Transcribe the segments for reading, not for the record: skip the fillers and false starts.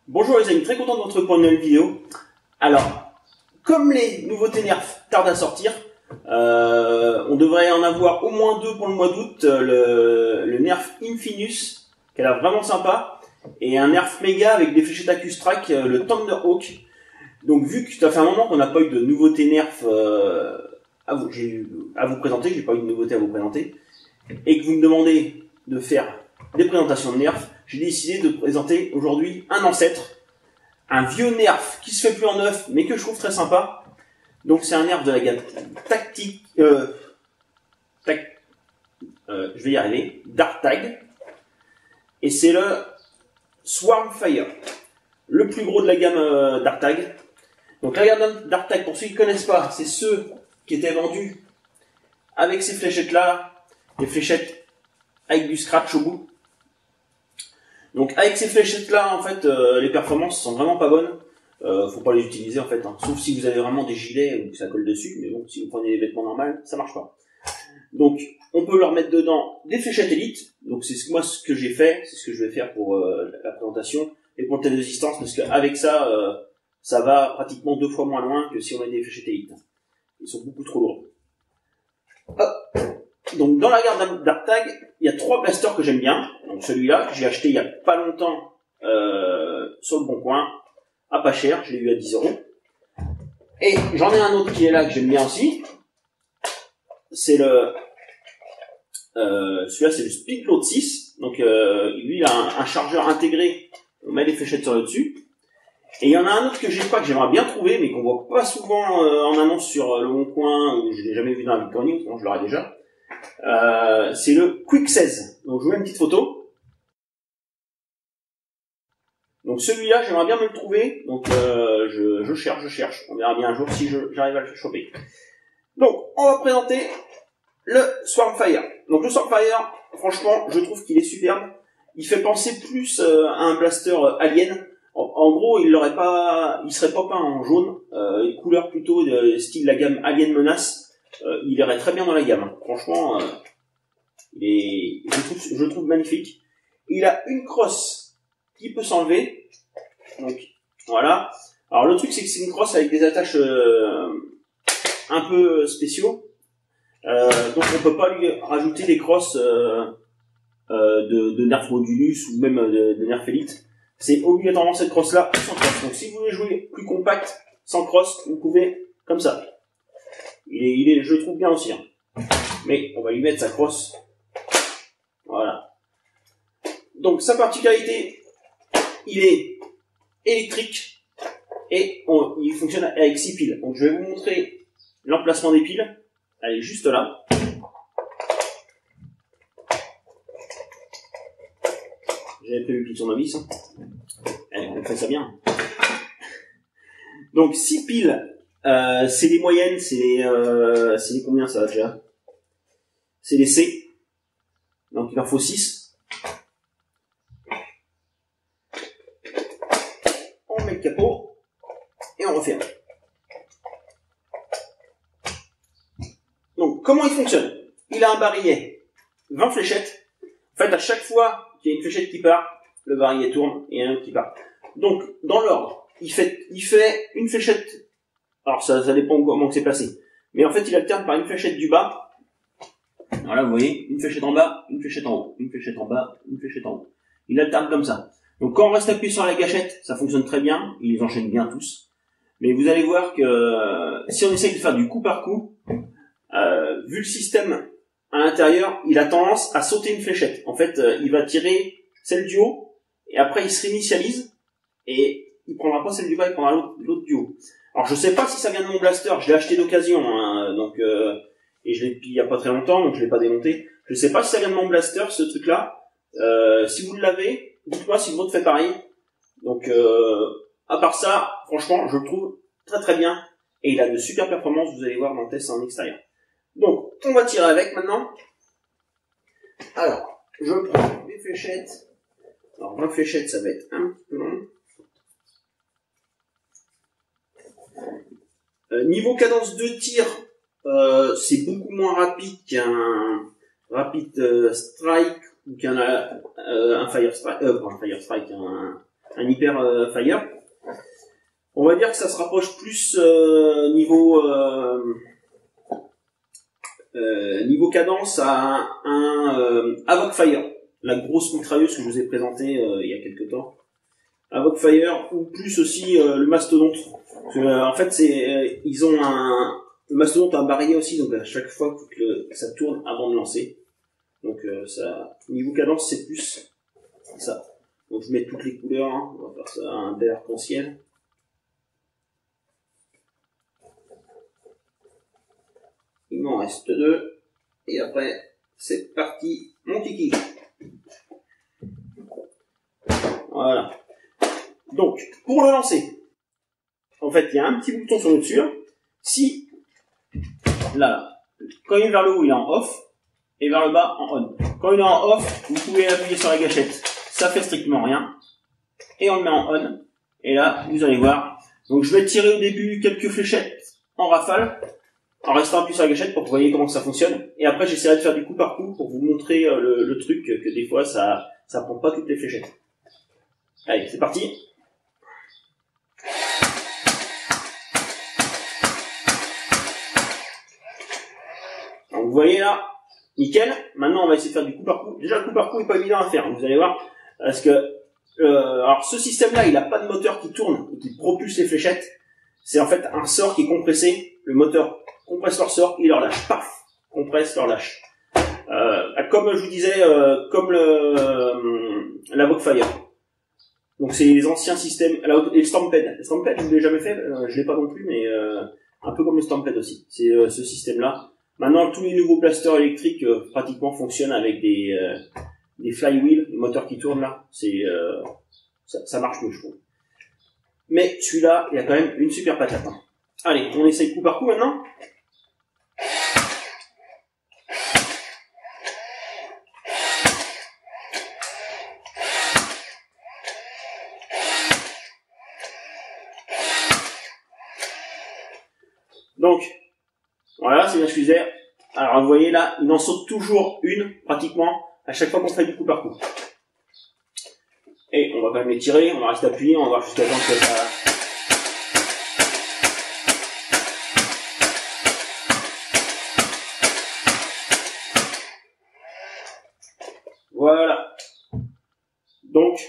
Bonjour les amis, très content de vous retrouver pour une nouvelle vidéo. Alors, comme les nouveautés Nerf tardent à sortir, on devrait en avoir au moins deux pour le mois d'août. Le Nerf Infinus, qui a l'air vraiment sympa, et un Nerf Mega avec des fléchettes Accustrack, le Thunderhawk. Donc vu que ça fait un moment qu'on n'a pas eu de nouveautés Nerf à vous présenter, j'ai pas eu de nouveautés à vous présenter, et que vous me demandez de faire des présentations de Nerf, j'ai décidé de présenter aujourd'hui un ancêtre, un vieux Nerf qui se fait plus en neuf, mais que je trouve très sympa. Donc c'est un Nerf de la gamme tactique, je vais y arriver, Dark Tag, et c'est le Swarmfire, le plus gros de la gamme Dark Tag. Donc la gamme Dark Tag, pour ceux qui ne connaissent pas, c'est ceux qui étaient vendus avec ces fléchettes là, des fléchettes avec du scratch au bout. Donc avec ces fléchettes là, en fait, les performances sont vraiment pas bonnes. Faut pas les utiliser en fait, hein. Sauf si vous avez vraiment des gilets ou que ça colle dessus. Mais bon, si vous prenez des vêtements normaux, ça marche pas. Donc on peut leur mettre dedans des fléchettes Elite. Donc c'est moi ce que j'ai fait, c'est ce que je vais faire pour la présentation et pour le test de résistance, parce qu'avec ça, ça va pratiquement 2 fois moins loin que si on met des fléchettes Elite. Ils sont beaucoup trop lourds. Hop. Donc dans la gamme Dark Tag, il y a 3 blasters que j'aime bien. Donc celui-là que j'ai acheté il y a pas longtemps sur le bon coin, à pas cher, je l'ai eu à 10 €. Et j'en ai un autre qui est là que j'aime bien aussi. C'est le celui-là, c'est le Speedload 6. Donc lui il a un chargeur intégré. On met les fléchettes sur le dessus. Et il y en a un autre que j'ai pas, que j'aimerais bien trouver, mais qu'on voit pas souvent en annonce sur le bon coin, ou je l'ai jamais vu dans la Victorine, sinon je l'aurais déjà. C'est le Quick 16. Donc je vous mets une petite photo. Donc celui-là, j'aimerais bien me le trouver. Donc je cherche. On verra bien un jour si j'arrive à le choper. Donc on va présenter le Swarmfire. Donc le Swarmfire, franchement, je trouve qu'il est superbe. Il fait penser plus à un blaster Alien. En gros, il serait pas peint en jaune. Une couleur plutôt de style la gamme Alien Menace. Il irait très bien dans la gamme. Franchement, je le trouve magnifique. Il a une crosse qui peut s'enlever. Donc voilà. Alors le truc, c'est que c'est une crosse avec des attaches un peu spéciaux. Donc on peut pas lui rajouter des crosses de Nerf Modulus ou même de Nerf Elite. C'est obligatoirement cette crosse là sans crosse. Donc si vous voulez jouer plus compact sans crosse, vous pouvez comme ça. Je le trouve bien aussi, hein. Mais on va lui mettre sa crosse. Voilà. Donc sa particularité, il est électrique et il fonctionne avec 6 piles. Donc je vais vous montrer l'emplacement des piles. Elle est juste là. J'avais prévu le tournevis, hein. Elle fait ça bien. Donc 6 piles. C'est les moyennes, c'est les combien ça déjà? C'est les C. Donc il en faut 6. On met le capot et on referme. Donc comment il fonctionne? Il a un barillet 20 fléchettes. En fait, à chaque fois qu'il y a une fléchette qui part, le barillet tourne et un autre qui part. Donc dans l'ordre, il fait une fléchette. Alors ça dépend comment c'est placé. Mais en fait, il alterne par une fléchette du bas. Voilà, vous voyez, une fléchette en bas, une fléchette en haut, une fléchette en bas, une fléchette en haut. Il alterne comme ça. Donc quand on reste appuyé sur la gâchette, ça fonctionne très bien. Il les enchaîne bien tous. Mais vous allez voir que si on essaye de faire du coup par coup, vu le système à l'intérieur, il a tendance à sauter une fléchette. En fait, il va tirer celle du haut, et après il se réinitialise, et il prendra pas celle du bas, il prendra l'autre du haut. Alors je sais pas si ça vient de mon blaster, je l'ai acheté d'occasion, hein, donc et je l'ai depuis il y a pas très longtemps, donc je l'ai pas démonté. Je sais pas si ça vient de mon blaster, ce truc-là. Si vous l'avez, dites-moi si le vôtre fait pareil. Donc à part ça, franchement, je le trouve très très bien, et il a de super performances, vous allez voir dans le test en extérieur. Donc on va tirer avec maintenant. Alors, je prends les fléchettes. Alors 20 fléchettes, ça va être un petit peu long. Niveau cadence de tir, c'est beaucoup moins rapide qu'un Rapid Strike ou qu'un Fire Strike, un hyper fire. On va dire que ça se rapproche plus niveau cadence à un Havoc Fire, la grosse mitrailleuse que je vous ai présentée il y a quelques temps. Havoc Fire, ou plus aussi le Mastodonte. En fait, ils ont le Mastodonte a un barillet aussi, donc à chaque fois que ça tourne avant de lancer. Donc ça, niveau cadence, c'est plus ça. Donc je mets toutes les couleurs, hein. On va faire ça un bel arc-en-ciel. Il m'en reste 2. Et après, c'est parti, mon kiki. Voilà. Donc, pour le lancer, en fait, il y a un petit bouton sur le dessus. Si, là, quand il est vers le haut, il est en off, et vers le bas, en on. Quand il est en off, vous pouvez appuyer sur la gâchette. Ça fait strictement rien. Et on le met en on. Et là, vous allez voir. Donc, je vais tirer au début quelques fléchettes en rafale, en restant appuyé sur la gâchette pour que vous voyez comment ça fonctionne. Et après, j'essaierai de faire du coup par coup pour vous montrer le truc que des fois, ça prend pas toutes les fléchettes. Allez, c'est parti. Donc, vous voyez là, nickel. Maintenant, on va essayer de faire du coup par coup. Déjà, le coup par coup est pas évident à faire. Vous allez voir, parce que alors ce système-là, il n'a pas de moteur qui tourne et qui propulse les fléchettes. C'est en fait un sort qui est compressé. Le moteur compresse leur sort, il leur lâche. Paf, compresse, leur lâche. Comme je vous disais, comme la Havoc Fire. Donc c'est les anciens systèmes. Et le Stampede. Le Stampede, je ne l'ai jamais fait. Je l'ai pas non plus, mais un peu comme le Stampede aussi. C'est ce système-là. Maintenant, tous les nouveaux blasters électriques pratiquement fonctionnent avec des flywheels, des moteurs qui tournent là. Ça marche mieux, je trouve. Mais celui-là, il y a quand même une super patate. Hein. Allez, on essaye coup par coup maintenant. Donc, voilà, c'est bien ce que je disais. Alors, vous voyez là, il en saute toujours une, pratiquement, à chaque fois qu'on fait du coup par coup. Et on va quand même les tirer, on va rester appuyé, on va voir jusqu'à temps que ça... Voilà. Donc,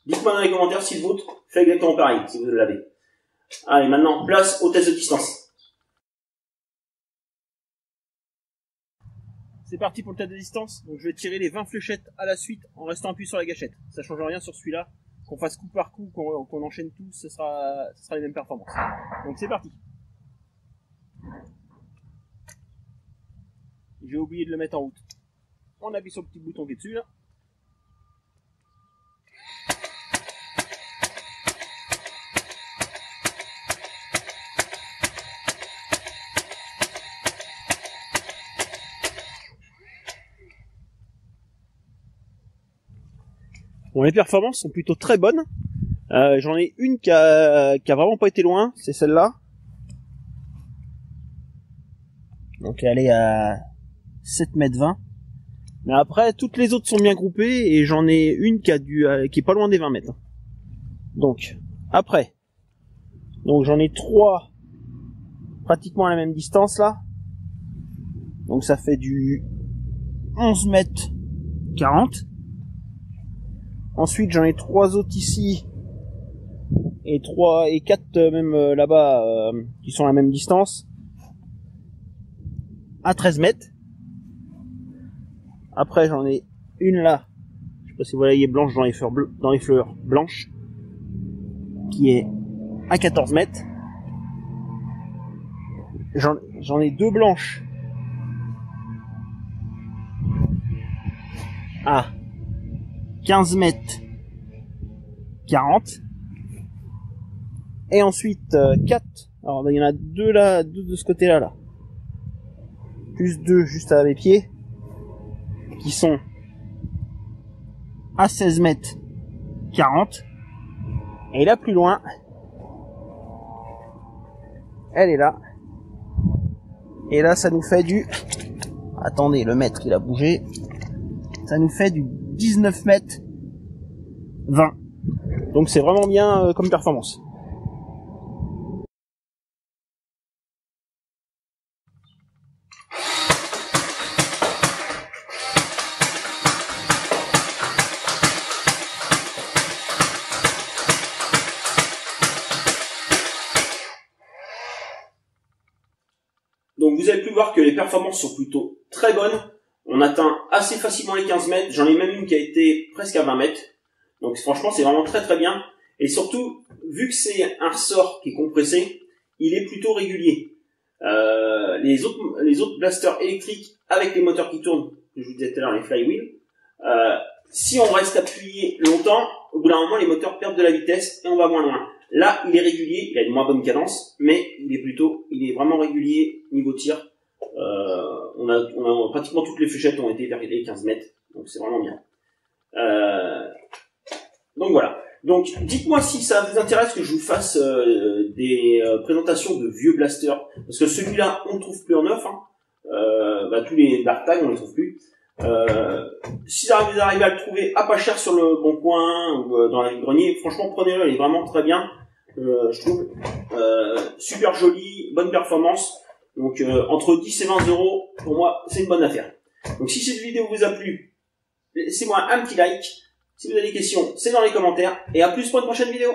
dites-moi dans les commentaires si le vôtre fait exactement pareil, si vous l'avez. Allez, maintenant, place au test de distance. C'est parti pour le test de distance. Donc je vais tirer les 20 fléchettes à la suite en restant appuyé sur la gâchette. Ça change rien sur celui-là. Qu'on fasse coup par coup, qu'on enchaîne tout, ce sera les mêmes performances. Donc c'est parti. J'ai oublié de le mettre en route. On appuie sur le petit bouton qui est dessus là. Bon, les performances sont plutôt très bonnes. J'en ai une qui a vraiment pas été loin, c'est celle-là. Donc elle est à 7,20 m. Mais après, toutes les autres sont bien groupées et j'en ai une qui est pas loin des 20 mètres. Donc, après. Donc j'en ai 3 pratiquement à la même distance là. Donc ça fait du 11,40 m. Ensuite, j'en ai 3 autres ici et 4 même là-bas qui sont à la même distance à 13 mètres. Après, j'en ai une là, je sais pas si vous voyez, blanche dans les fleurs blanches, qui est à 14 mètres. J'en ai 2 blanches à 15 mètres 40. Et ensuite 4. Alors il y en a 2 là, 2 de ce côté-là là. Plus 2 juste à mes pieds. Qui sont à 16 mètres 40. Et là plus loin, elle est là. Et là ça nous fait du... Attendez, le mètre il a bougé. Ça nous fait du 19 mètres 20. Donc c'est vraiment bien comme performance. Donc vous avez pu voir que les performances sont plutôt très bonnes. On atteint assez facilement les 15 mètres. J'en ai même une qui a été presque à 20 mètres. Donc franchement, c'est vraiment très très bien. Et surtout, vu que c'est un ressort qui est compressé, il est plutôt régulier. Les autres blasters électriques avec les moteurs qui tournent, que je vous disais tout à l'heure, les flywheels, si on reste appuyé longtemps, au bout d'un moment, les moteurs perdent de la vitesse et on va moins loin. Là, il est régulier, il a une moins bonne cadence, mais il est vraiment régulier niveau tir. On a pratiquement toutes les fléchettes ont été vers les 15 mètres, donc c'est vraiment bien. Donc voilà. Donc dites-moi si ça vous intéresse que je vous fasse des présentations de vieux blasters, parce que celui-là on ne trouve plus en neuf. Tous les Dark Tag on les trouve plus. Si vous arrivez à le trouver à pas cher sur le Bon Coin ou dans la grenier, franchement prenez-le, il est vraiment très bien. Je trouve super joli, bonne performance. Donc entre 10 et 20 euros, pour moi c'est une bonne affaire. Donc si cette vidéo vous a plu, laissez-moi un petit like. Si vous avez des questions, c'est dans les commentaires. Et à plus pour une prochaine vidéo.